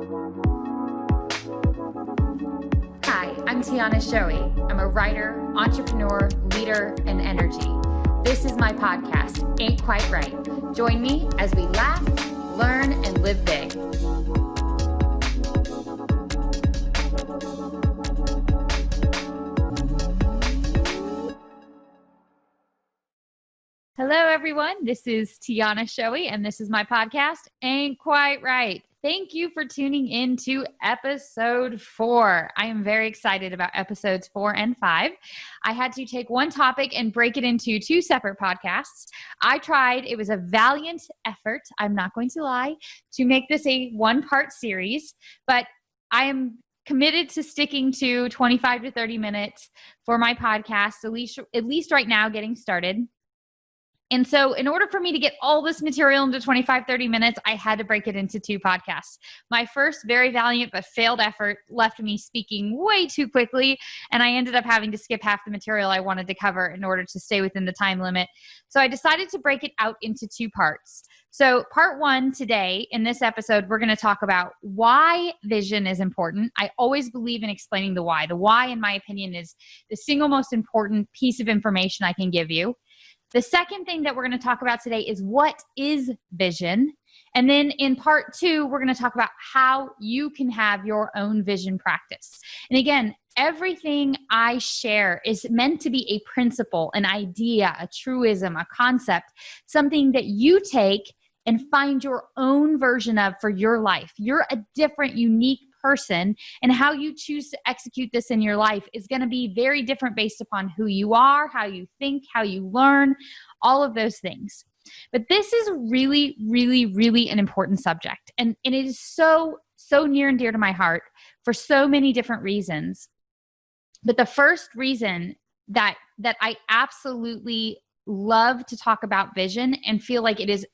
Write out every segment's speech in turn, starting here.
Hi, I'm Tiana Schowe. I'm a writer, entrepreneur, leader, and energy. This is my podcast, Ain't Quite Right. Join me as we laugh, learn, and live big. Hello, everyone. This is Tiana Schowe, and this is my podcast, Ain't Quite Right. Thank you for tuning in to episode 4. I am very excited about episodes 4 and 5. I had to take one topic and break it into 2 separate podcasts. I tried. It was a valiant effort, I'm not going to lie, to make this a one-part series, but I am committed to sticking to 25 to 30 minutes for my podcast, at least right now, getting started. And so in order for me to get all this material into 25, 30 minutes, I had to break it into 2 podcasts. My first very valiant but failed effort left me speaking way too quickly, and I ended up having to skip half the material I wanted to cover in order to stay within the time limit. So I decided to break it out into 2 parts. So part 1 today, in this episode, we're going to talk about why vision is important. I always believe in explaining the why. The why, in my opinion, is the single most important piece of information I can give you. The second thing that we're going to talk about today is what is vision? And then in part 2, we're going to talk about how you can have your own vision practice. And again, everything I share is meant to be a principle, an idea, a truism, a concept, something that you take and find your own version of for your life. You're a different, unique person, and how you choose to execute this in your life is going to be very different based upon who you are, how you think, how you learn, all of those things. But this is really, really, really an important subject. And it is so near and dear to my heart for so many different reasons. But the first reason that I absolutely love to talk about vision and feel like it is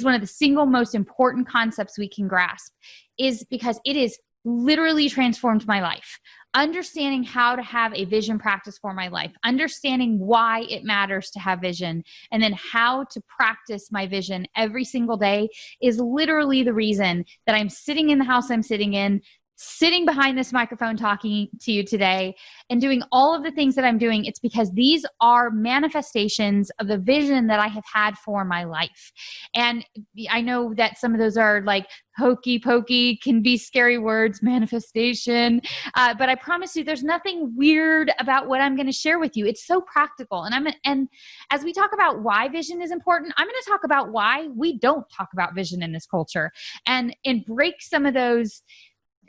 one of the single most important concepts we can grasp is because it has literally transformed my life. Understanding how to have a vision practice for my life, understanding why it matters to have vision, and then how to practice my vision every single day is literally the reason that I'm sitting in the house I'm sitting in, sitting behind this microphone talking to you today and doing all of the things that I'm doing. It's because these are manifestations of the vision that I have had for my life. And I know that some of those are like hokey pokey, can be scary words, manifestation. But I promise you, there's nothing weird about what I'm going to share with you. It's so practical. And as we talk about why vision is important, I'm going to talk about why we don't talk about vision in this culture and break some of those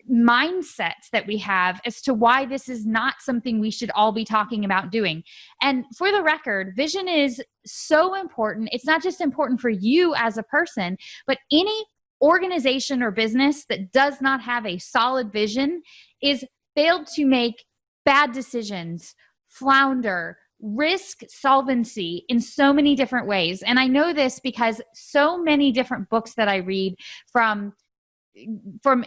mindsets that we have as to why this is not something we should all be talking about doing. And for the record, vision is so important. It's not just important for you as a person, but any organization or business that does not have a solid vision is failed to make bad decisions, flounder, risk solvency in so many different ways. And I know this because so many different books that I read from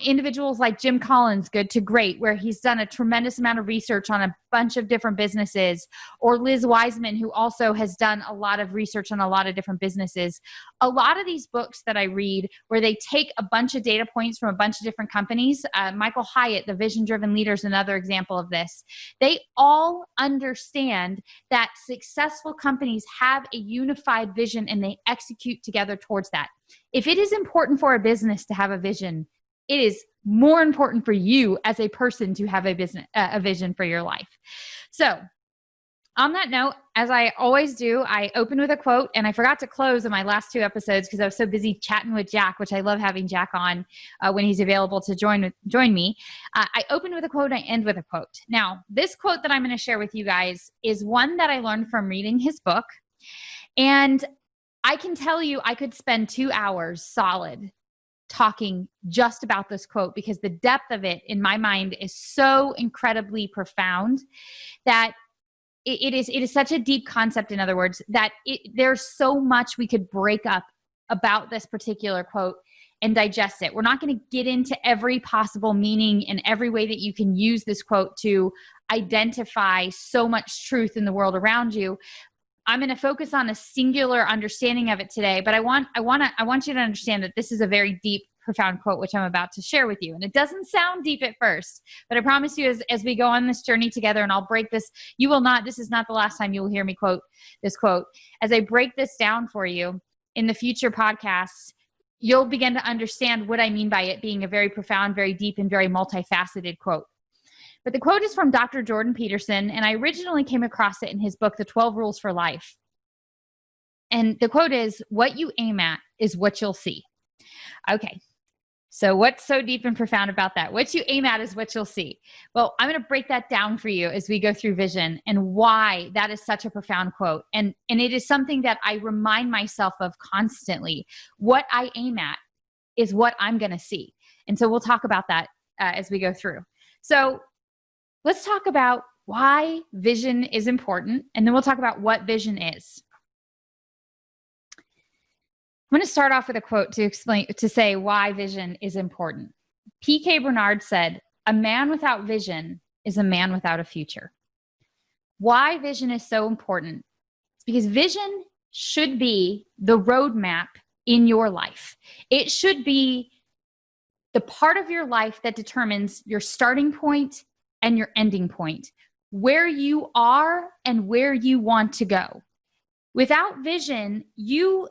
individuals like Jim Collins, Good to Great, where he's done a tremendous amount of research on a bunch of different businesses, or Liz Wiseman, who also has done a lot of research on a lot of different businesses. A lot of these books that I read where they take a bunch of data points from a bunch of different companies, Michael Hyatt, The Vision-Driven Leader, is another example of this. They all understand that successful companies have a unified vision and they execute together towards that. If it is important for a business to have a vision, it is more important for you as a person to have a vision for your life. So on that note, as I always do, I open with a quote, and I forgot to close in my last 2 episodes because I was so busy chatting with Jack, which I love having Jack on when he's available to join me. I open with a quote, I end with a quote. Now, this quote that I'm going to share with you guys is one that I learned from reading his book, and I can tell you I could spend 2 hours solid talking just about this quote because the depth of it in my mind is so incredibly profound that it is such a deep concept, in other words, that there's so much we could break up about this particular quote and digest it. We're not going to get into every possible meaning and every way that you can use this quote to identify so much truth in the world around you. I'm going to focus on a singular understanding of it today, but I want you to understand that this is a very deep profound quote, which I'm about to share with you. And it doesn't sound deep at first, but I promise you as we go on this journey together, and I'll break this, this is not the last time you will hear me quote this quote. As I break this down for you in the future podcasts, you'll begin to understand what I mean by it being a very profound, very deep, and very multifaceted quote. But the quote is from Dr. Jordan Peterson, and I originally came across it in his book, The 12 Rules for Life. And the quote is, "What you aim at is what you'll see." Okay, so what's so deep and profound about that? What you aim at is what you'll see. Well, I'm going to break that down for you as we go through vision and why that is such a profound quote. And it is something that I remind myself of constantly. What I aim at is what I'm going to see. And so we'll talk about that as we go through. So let's talk about why vision is important, and then we'll talk about what vision is. I'm going to start off with a quote to say why vision is important. P.K. Bernard said, "A man without vision is a man without a future." Why vision is so important? It's because vision should be the roadmap in your life. It should be the part of your life that determines your starting point and your ending point, where you are and where you want to go. Without vision, you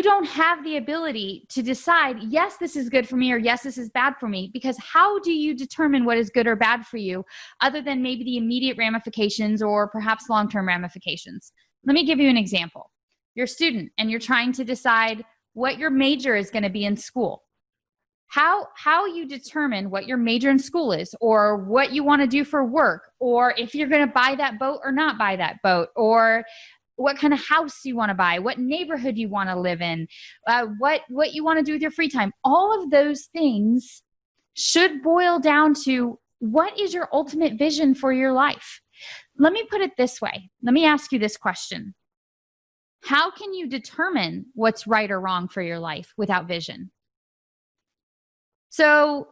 don't have the ability to decide, yes, this is good for me, or yes, this is bad for me, because how do you determine what is good or bad for you other than maybe the immediate ramifications or perhaps long-term ramifications? Let me give you an example. You're a student and you're trying to decide what your major is going to be in school. How you determine what your major in school is, or what you want to do for work, or if you're going to buy that boat or not buy that boat, or what kind of house you want to buy, what neighborhood you want to live in, what you want to do with your free time. All of those things should boil down to, what is your ultimate vision for your life? Let me put it this way. Let me ask you this question. How can you determine what's right or wrong for your life without vision? So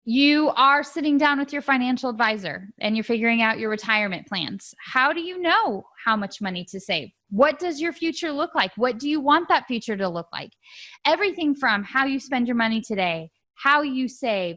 you are sitting down with your financial advisor and you're figuring out your retirement plans. How do you know how much money to save? What does your future look like? What do you want that future to look like? Everything from how you spend your money today, how you save,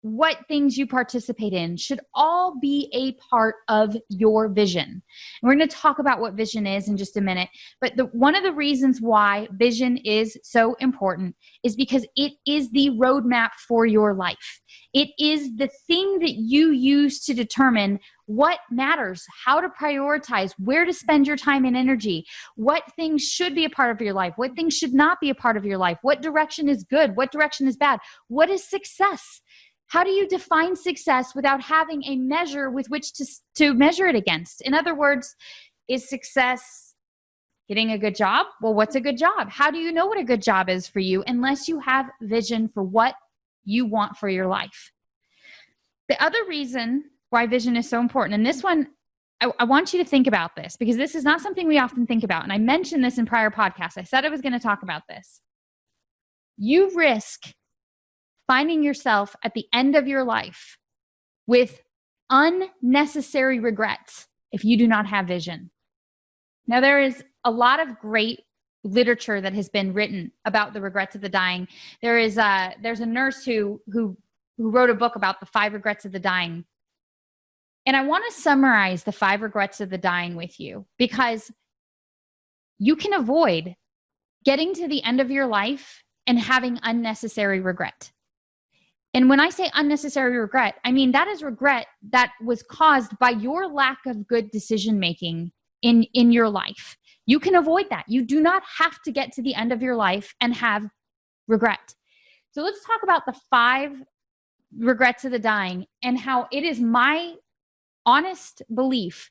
what things you participate in should all be a part of your vision. And we're going to talk about what vision is in just a minute. But one of the reasons why vision is so important is because it is the roadmap for your life. It is the thing that you use to determine what matters, how to prioritize, where to spend your time and energy, what things should be a part of your life, what things should not be a part of your life, what direction is good, what direction is bad, what is success. How do you define success without having a measure with which to measure it against? In other words, is success getting a good job? Well, what's a good job? How do you know what a good job is for you unless you have vision for what you want for your life? The other reason why vision is so important, and this one, I want you to think about this because this is not something we often think about. And I mentioned this in prior podcasts. I said I was going to talk about this. You risk finding yourself at the end of your life with unnecessary regrets if you do not have vision. Now, there is a lot of great literature that has been written about the regrets of the dying. There's a nurse who wrote a book about the 5 regrets of the dying. And I want to summarize the 5 regrets of the dying with you because you can avoid getting to the end of your life and having unnecessary regret. And when I say unnecessary regret, I mean that is regret that was caused by your lack of good decision-making in your life. You can avoid that. You do not have to get to the end of your life and have regret. So let's talk about the 5 regrets of the dying and how it is my honest belief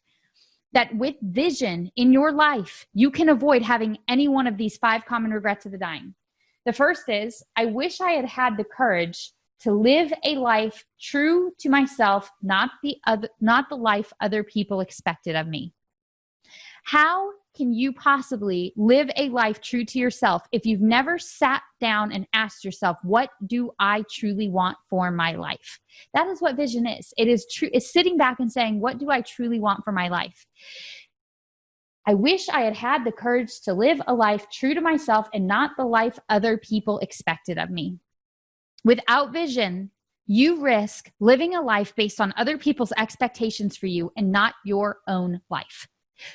that with vision in your life, you can avoid having any one of these 5 common regrets of the dying. The first is, I wish I had had the courage to live a life true to myself, not the life other people expected of me. How can you possibly live a life true to yourself if you've never sat down and asked yourself, what do I truly want for my life? That is what vision is. It is true. It's sitting back and saying, what do I truly want for my life? I wish I had had the courage to live a life true to myself and not the life other people expected of me. Without vision, you risk living a life based on other people's expectations for you and not your own life.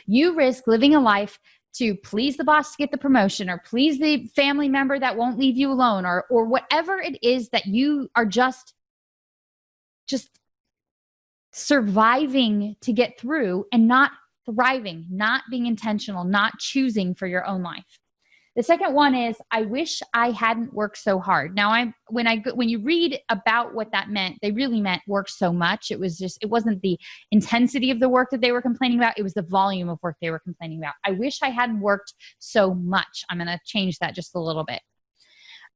You risk living a life to please the boss to get the promotion, or please the family member that won't leave you alone, or whatever it is that you are just surviving to get through, and not thriving, not being intentional, not choosing for your own life. The second one is, I wish I hadn't worked so hard. Now, when you read about what that meant, they really meant work so much. It wasn't the intensity of the work that they were complaining about. It was the volume of work they were complaining about. I wish I hadn't worked so much. I'm going to change that just a little bit.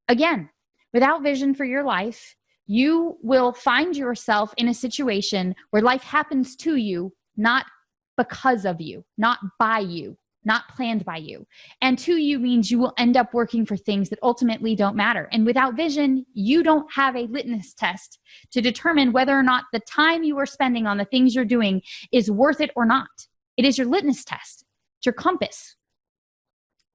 Again, without vision for your life, you will find yourself in a situation where life happens to you, not because of you, not by you, not planned by you. And to you means you will end up working for things that ultimately don't matter. And without vision, you don't have a litmus test to determine whether or not the time you are spending on the things you're doing is worth it or not. It is your litmus test. It's your compass.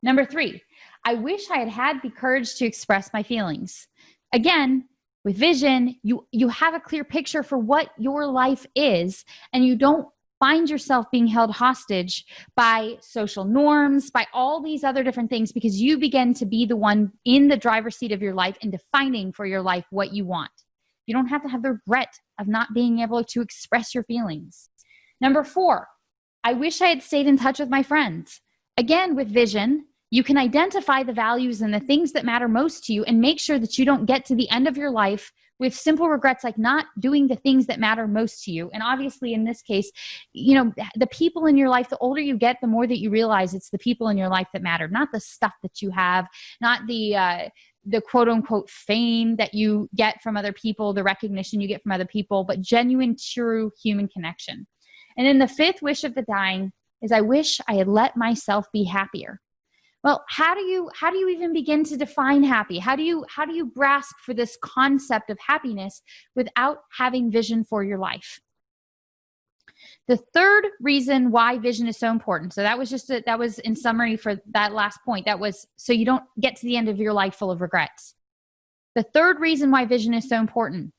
Number 3, I wish I had had the courage to express my feelings. Again, with vision, you have a clear picture for what your life is, and you don't find yourself being held hostage by social norms, by all these other different things, because you begin to be the one in the driver's seat of your life and defining for your life what you want. You don't have to have the regret of not being able to express your feelings. Number 4, I wish I had stayed in touch with my friends. Again, with vision, you can identify the values and the things that matter most to you and make sure that you don't get to the end of your life with simple regrets like not doing the things that matter most to you. And obviously in this case, the people in your life, the older you get, the more that you realize it's the people in your life that matter, not the stuff that you have, not the quote unquote fame that you get from other people, the recognition you get from other people, but genuine, true human connection. And then the 5th wish of the dying is, I wish I had let myself be happier. Well, how do you even begin to define happy? How do you grasp for this concept of happiness without having vision for your life? The 3rd reason why vision is so important. So that was in summary for that last point. That was so you don't get to the end of your life full of regrets. The 3rd reason why vision is so important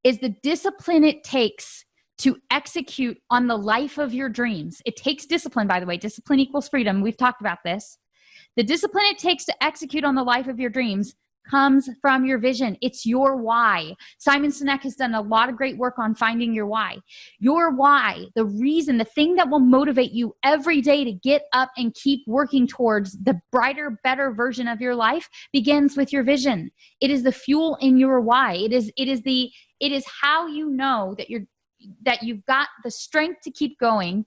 is the discipline it takes to execute on the life of your dreams. It takes discipline, by the way. Discipline equals freedom. We've talked about this. The discipline it takes to execute on the life of your dreams comes from your vision. It's your why. Simon Sinek has done a lot of great work on finding your why. Your why, the reason, the thing that will motivate you every day to get up and keep working towards the brighter, better version of your life, begins with your vision. It is the fuel in your why. It is how you know that you've got the strength to keep going,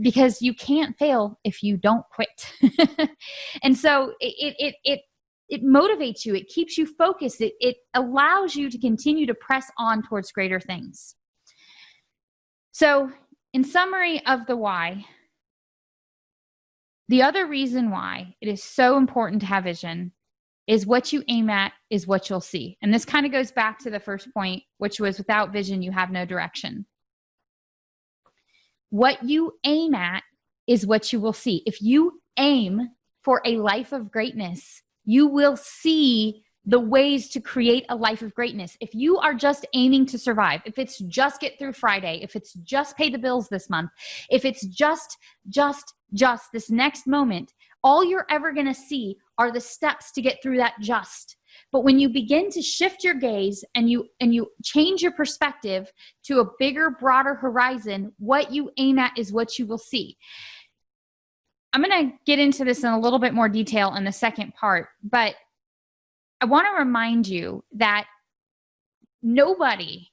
because you can't fail if you don't quit. And so it motivates you. It keeps you focused. It allows you to continue to press on towards greater things. So in summary of the why, the other reason why it is so important to have vision is what you aim at is what you'll see. And this kind of goes back to the first point, which was without vision, you have no direction. What you aim at is what you will see. If you aim for a life of greatness, you will see the ways to create a life of greatness. If you are just aiming to survive, if it's just get through Friday, if it's just pay the bills this month, if it's just this next moment, all you're ever going to see are the steps to get through that just. But when you begin to shift your gaze and you change your perspective to a bigger, broader horizon, what you aim at is what you will see. I'm going to get into this in a little bit more detail in the second part, but I want to remind you that nobody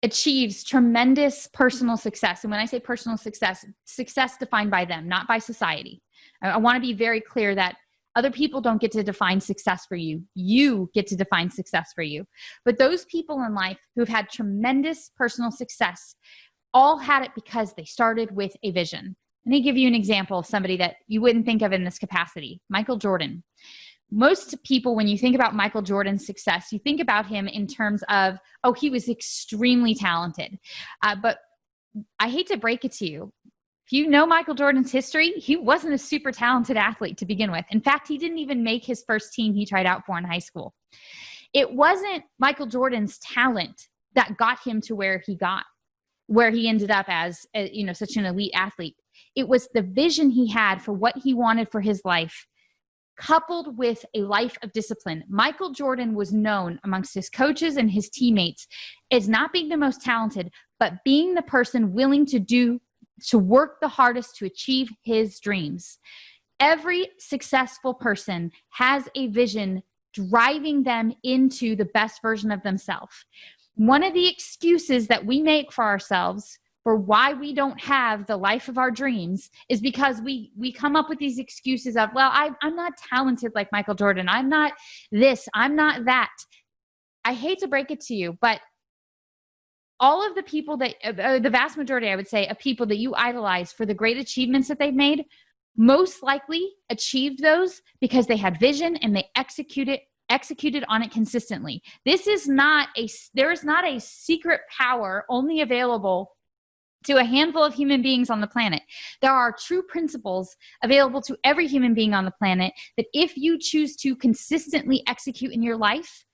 achieves tremendous personal success. And when I say personal success defined by them, not by society. I want to be very clear that other people don't get to define success for you. You get to define success for you. But those people in life who've had tremendous personal success all had it because they started with a vision. Let me give you an example of somebody that you wouldn't think of in this capacity. Michael Jordan. Most people, when you think about Michael Jordan's success, you think about him in terms of, he was extremely talented. But I hate to break it to you. If you know Michael Jordan's history, he wasn't a super talented athlete to begin with. In fact, he didn't even make his first team he tried out for in high school. It wasn't Michael Jordan's talent that got him to where he ended up as, such an elite athlete. It was the vision he had for what he wanted for his life, coupled with a life of discipline. Michael Jordan was known amongst his coaches and his teammates as not being the most talented, but being the person willing to work the hardest to achieve his dreams. Every successful person has a vision driving them into the best version of themselves. One of the excuses that we make for ourselves for why we don't have the life of our dreams is because we come up with these excuses of, well, I'm not talented like Michael Jordan. I'm not this, I'm not that. I hate to break it to you, but all of the people that, the vast majority, I would say, of people that you idolize for the great achievements that they've made, most likely achieved those because they had vision and they executed on it consistently. There is not a secret power only available to a handful of human beings on the planet. There are true principles available to every human being on the planet that if you choose to consistently execute in your life,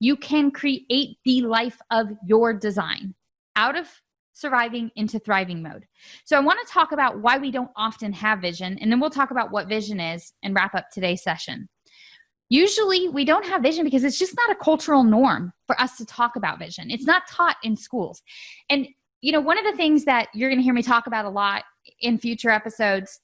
you can create the life of your design out of surviving into thriving mode. So I want to talk about why we don't often have vision, and then we'll talk about what vision is and wrap up today's session. Usually we don't have vision because it's just not a cultural norm for us to talk about vision. It's not taught in schools. And one of the things that you're going to hear me talk about a lot in future episodes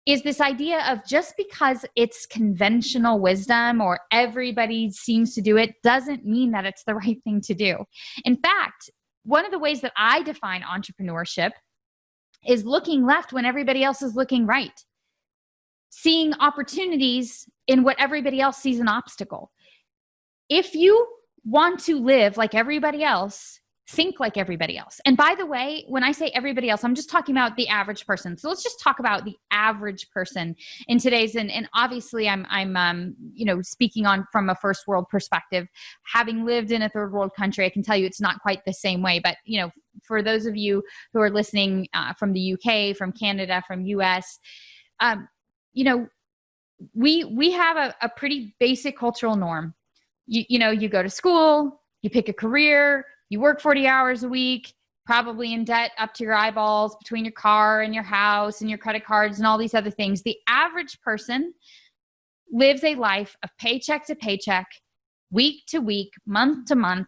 is this idea of just because it's conventional wisdom or everybody seems to do it doesn't mean that it's the right thing to do. In fact, one of the ways that I define entrepreneurship is looking left when everybody else is looking right. Seeing opportunities in what everybody else sees an obstacle. If you want to live like everybody else, think like everybody else. And by the way, when I say everybody else, I'm just talking about the average person. So let's just talk about the average person in today's, and obviously I'm speaking on from a first world perspective. Having lived in a third world country, I can tell you it's not quite the same way. But, for those of you who are listening from the UK, from Canada, from US, we have a pretty basic cultural norm. You go to school, you pick a career, you work 40 hours a week, probably in debt up to your eyeballs between your car and your house and your credit cards and all these other things. The average person lives a life of paycheck to paycheck, week to week, month to month,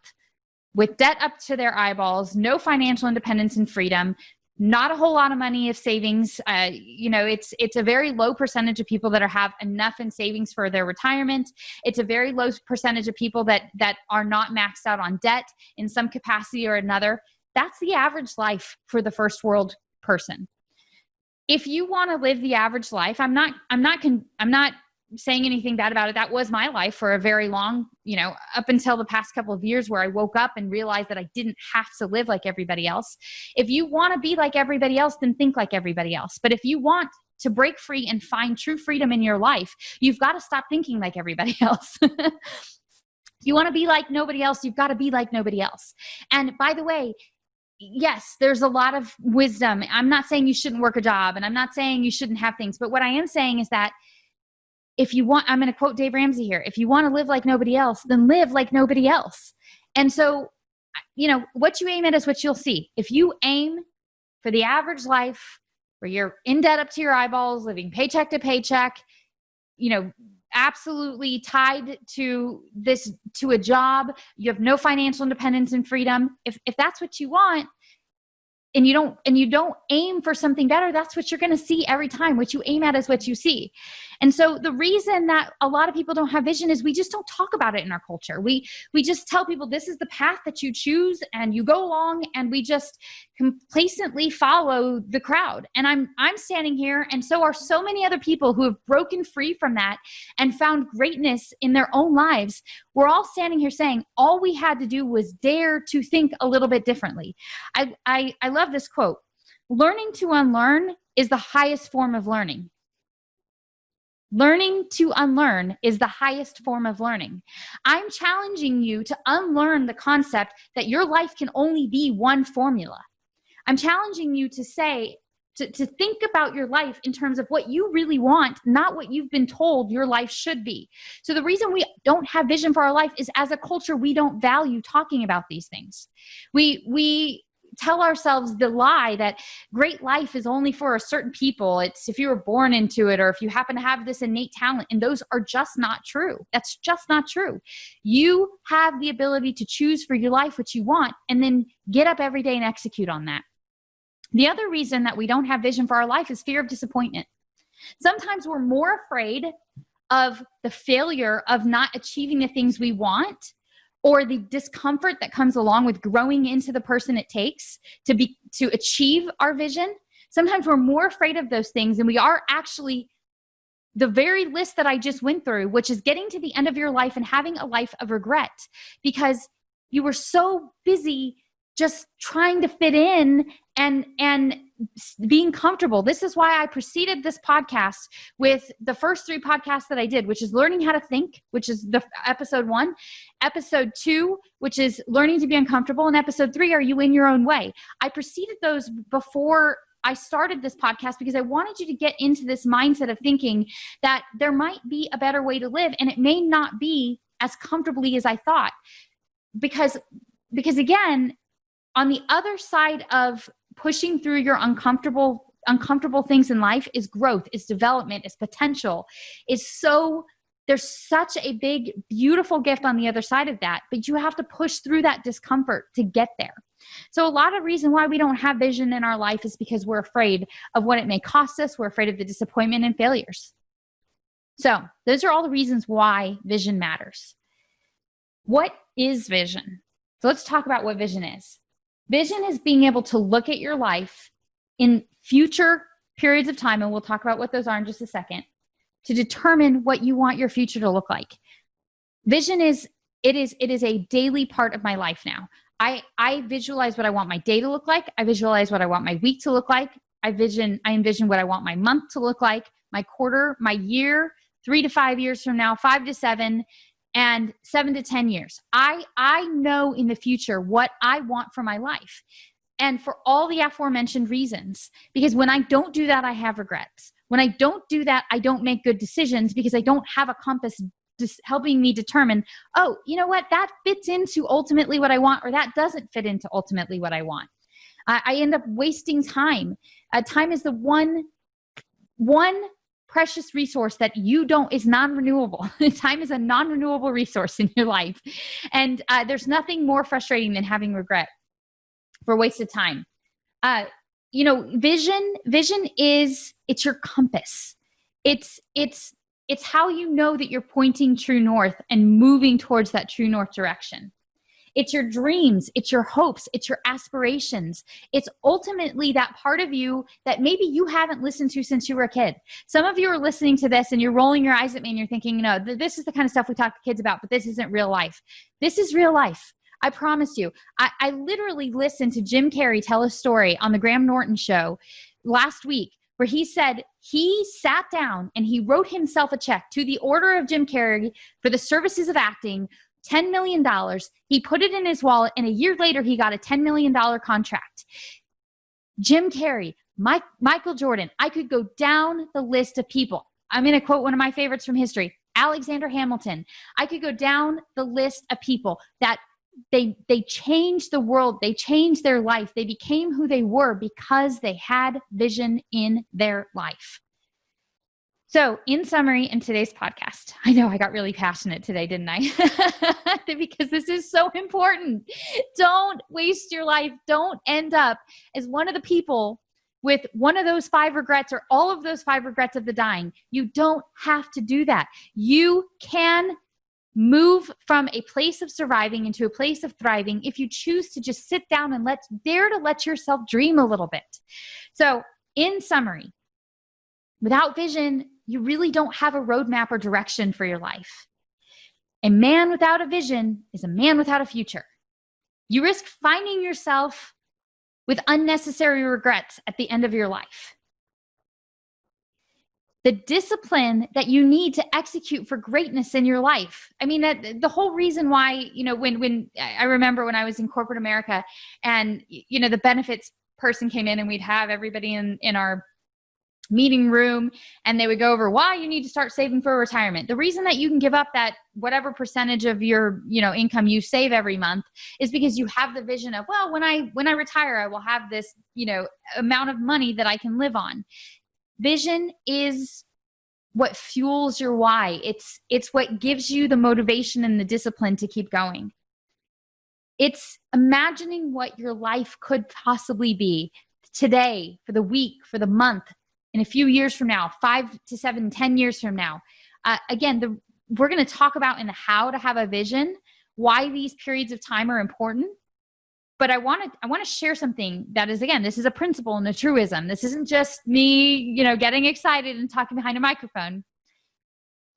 with debt up to their eyeballs, no financial independence and freedom, not a whole lot of money of savings. It's a very low percentage of people that have enough in savings for their retirement. It's a very low percentage of people that are not maxed out on debt in some capacity or another. That's the average life for the first world person. If you want to live the average life, I'm not saying anything bad about it. That was my life for a very long, up until the past couple of years where I woke up and realized that I didn't have to live like everybody else. If you want to be like everybody else, then think like everybody else. But if you want to break free and find true freedom in your life, you've got to stop thinking like everybody else. If you want to be like nobody else, you've got to be like nobody else. And by the way, yes, there's a lot of wisdom. I'm not saying you shouldn't work a job, and I'm not saying you shouldn't have things. But what I am saying is that if you want, I'm going to quote Dave Ramsey here, if you want to live like nobody else, then live like nobody else. And so, what you aim at is what you'll see. If you aim for the average life where you're in debt up to your eyeballs, living paycheck to paycheck, absolutely tied to a job, you have no financial independence and freedom. If that's what you want, and you don't aim for something better, that's what you're going to see every time. What you aim at is what you see. And so the reason that a lot of people don't have vision is we just don't talk about it in our culture. We just tell people this is the path that you choose, and you go along, and we just complacently follow the crowd. And I'm standing here, and so are so many other people who have broken free from that and found greatness in their own lives. We're all standing here saying all we had to do was dare to think a little bit differently. I love this quote. Learning to unlearn is the highest form of learning. Learning to unlearn is the highest form of learning. I'm challenging you to unlearn the concept that your life can only be one formula. I'm challenging you to say, to think about your life in terms of what you really want, not what you've been told your life should be. So the reason we don't have vision for our life is, as a culture, we don't value talking about these things. We tell ourselves the lie that great life is only for a certain people. It's if you were born into it, or if you happen to have this innate talent, and those are just not true. That's just not true. You have the ability to choose for your life what you want, and then get up every day and execute on that. The other reason that we don't have vision for our life is fear of disappointment. Sometimes we're more afraid of the failure of not achieving the things we want, or the discomfort that comes along with growing into the person it takes to achieve our vision. Sometimes we're more afraid of those things than we are actually the very list that I just went through, which is getting to the end of your life and having a life of regret because you were so busy just trying to fit in and being comfortable. This is why I preceded this podcast with the first 3 podcasts that I did, which is learning how to think, which is the episode 1, episode 2, which is learning to be uncomfortable, and episode 3, are you in your own way? I preceded those before I started this podcast because I wanted you to get into this mindset of thinking that there might be a better way to live, and it may not be as comfortably as I thought. Because again, on the other side of pushing through your uncomfortable things in life is growth, is development, is potential. There's such a big, beautiful gift on the other side of that, but you have to push through that discomfort to get there. So a lot of reason why we don't have vision in our life is because we're afraid of what it may cost us. We're afraid of the disappointment and failures. So those are all the reasons why vision matters. What is vision? So let's talk about what vision is. Vision is being able to look at your life in future periods of time, and we'll talk about what those are in just a second, to determine what you want your future to look like. Vision is a daily part of my life now. I visualize what I want my day to look like. I visualize what I want my week to look like. I envision what I want my month to look like, my quarter, my year, 3 to 5 years from now, 5 to 7, and 7 to 10 years. I know in the future what I want for my life. And for all the aforementioned reasons, because when I don't do that, I have regrets. When I don't do that, I don't make good decisions because I don't have a compass just helping me determine, oh, you know what, that fits into ultimately what I want, or that doesn't fit into ultimately what I want. I end up wasting time. Time is the one precious resource that is non-renewable. Time is a non-renewable resource in your life. And there's nothing more frustrating than having regret for wasted time. Vision is, it's your compass. It's how you know that you're pointing true north and moving towards that true north direction. It's your dreams, it's your hopes, it's your aspirations. It's ultimately that part of you that maybe you haven't listened to since you were a kid. Some of you are listening to this and you're rolling your eyes at me and you're thinking, this is the kind of stuff we talk to kids about, but this isn't real life. This is real life. I promise you. I literally listened to Jim Carrey tell a story on the Graham Norton show last week where he said he sat down and he wrote himself a check to the order of Jim Carrey for the services of acting, $10 million. He put it in his wallet, and a year later, he got a $10 million contract. Jim Carrey, Michael Jordan. I could go down the list of people. I'm going to quote one of my favorites from history, Alexander Hamilton. I could go down the list of people that they changed the world. They changed their life. They became who they were because they had vision in their life. So in summary, in today's podcast, I know I got really passionate today, didn't I? Because this is so important. Don't waste your life. Don't end up as one of the people with one of those 5 regrets or all of those 5 regrets of the dying. You don't have to do that. You can move from a place of surviving into a place of thriving if you choose to just sit down and dare to let yourself dream a little bit. So in summary, without vision, you really don't have a roadmap or direction for your life. A man without a vision is a man without a future. You risk finding yourself with unnecessary regrets at the end of your life. The discipline that you need to execute for greatness in your life. I mean, the whole reason why, when I remember when I was in corporate America and, the benefits person came in and we'd have everybody in our meeting room, and they would go over why you need to start saving for retirement. The reason that you can give up that whatever percentage of your, income you save every month is because you have the vision of, well, when I retire, I will have this, amount of money that I can live on. Vision is what fuels your why. It's what gives you the motivation and the discipline to keep going. It's imagining what your life could possibly be today, for the week, for the month, in a few years from now, 5 to 7, 10 years from now. Again, we're going to talk about in the how to have a vision, why these periods of time are important. But I want to share something that is, again, this is a principle and a truism. This isn't just me, getting excited and talking behind a microphone.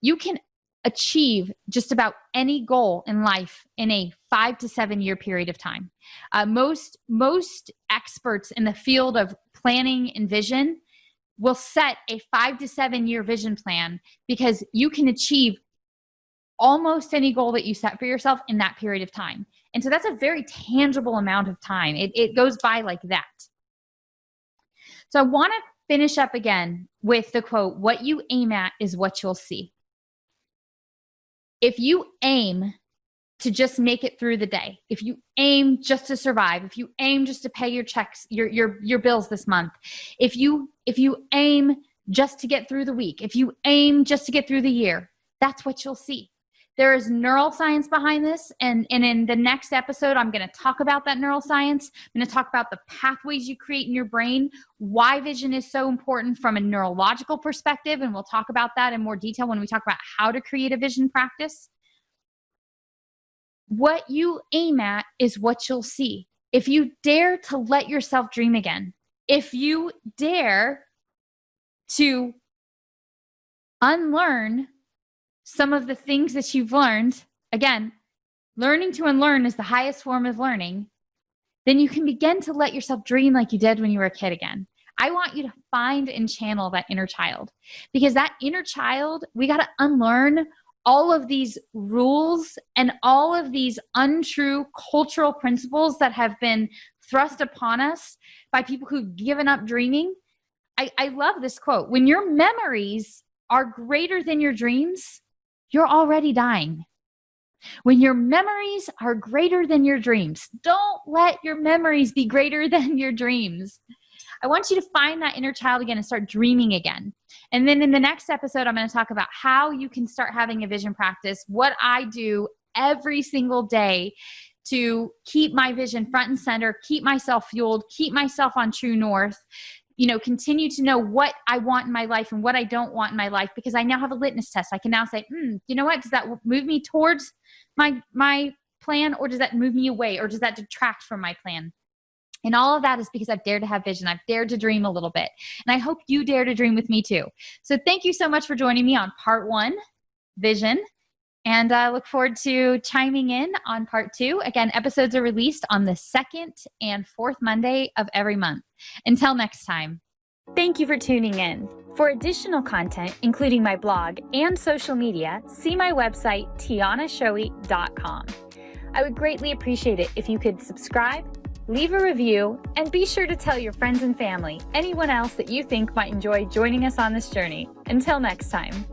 You can achieve just about any goal in life in a 5 to 7 year period of time. Most experts in the field of planning and vision will set a 5 to 7 year vision plan, because you can achieve almost any goal that you set for yourself in that period of time. And so that's a very tangible amount of time. It goes by like that. So I want to finish up again with the quote, "What you aim at is what you'll see." If you aim to just make it through the day, if you aim just to survive, if you aim just to pay your checks, your bills this month, if you aim just to get through the week, if you aim just to get through the year, that's what you'll see. There is neuroscience behind this, and in the next episode, I'm going to talk about that neuroscience. I'm going to talk about the pathways you create in your brain, why vision is so important from a neurological perspective, and we'll talk about that in more detail when we talk about how to create a vision practice. What you aim at is what you'll see. If you dare to let yourself dream again, if you dare to unlearn some of the things that you've learned, again, learning to unlearn is the highest form of learning, then you can begin to let yourself dream like you did when you were a kid again. I want you to find and channel that inner child, because that inner child, we got to unlearn all of these rules and all of these untrue cultural principles that have been thrust upon us by people who've given up dreaming. I love this quote. When your memories are greater than your dreams, you're already dying. When your memories are greater than your dreams, don't let your memories be greater than your dreams. I want you to find that inner child again and start dreaming again. And then in the next episode, I'm going to talk about how you can start having a vision practice, what I do every single day to keep my vision front and center, keep myself fueled, keep myself on true north, continue to know what I want in my life and what I don't want in my life, because I now have a litmus test. I can now say, you know what, does that move me towards my plan, or does that move me away, or does that detract from my plan? And all of that is because I've dared to have vision. I've dared to dream a little bit. And I hope you dare to dream with me too. So thank you so much for joining me on part 1, vision. And I look forward to chiming in on part 2. Again, episodes are released on the 2nd and 4th Monday of every month. Until next time. Thank you for tuning in. For additional content, including my blog and social media, see my website, tianaschowe.com. I would greatly appreciate it if you could subscribe, leave a review, and be sure to tell your friends and family, anyone else that you think might enjoy joining us on this journey. Until next time.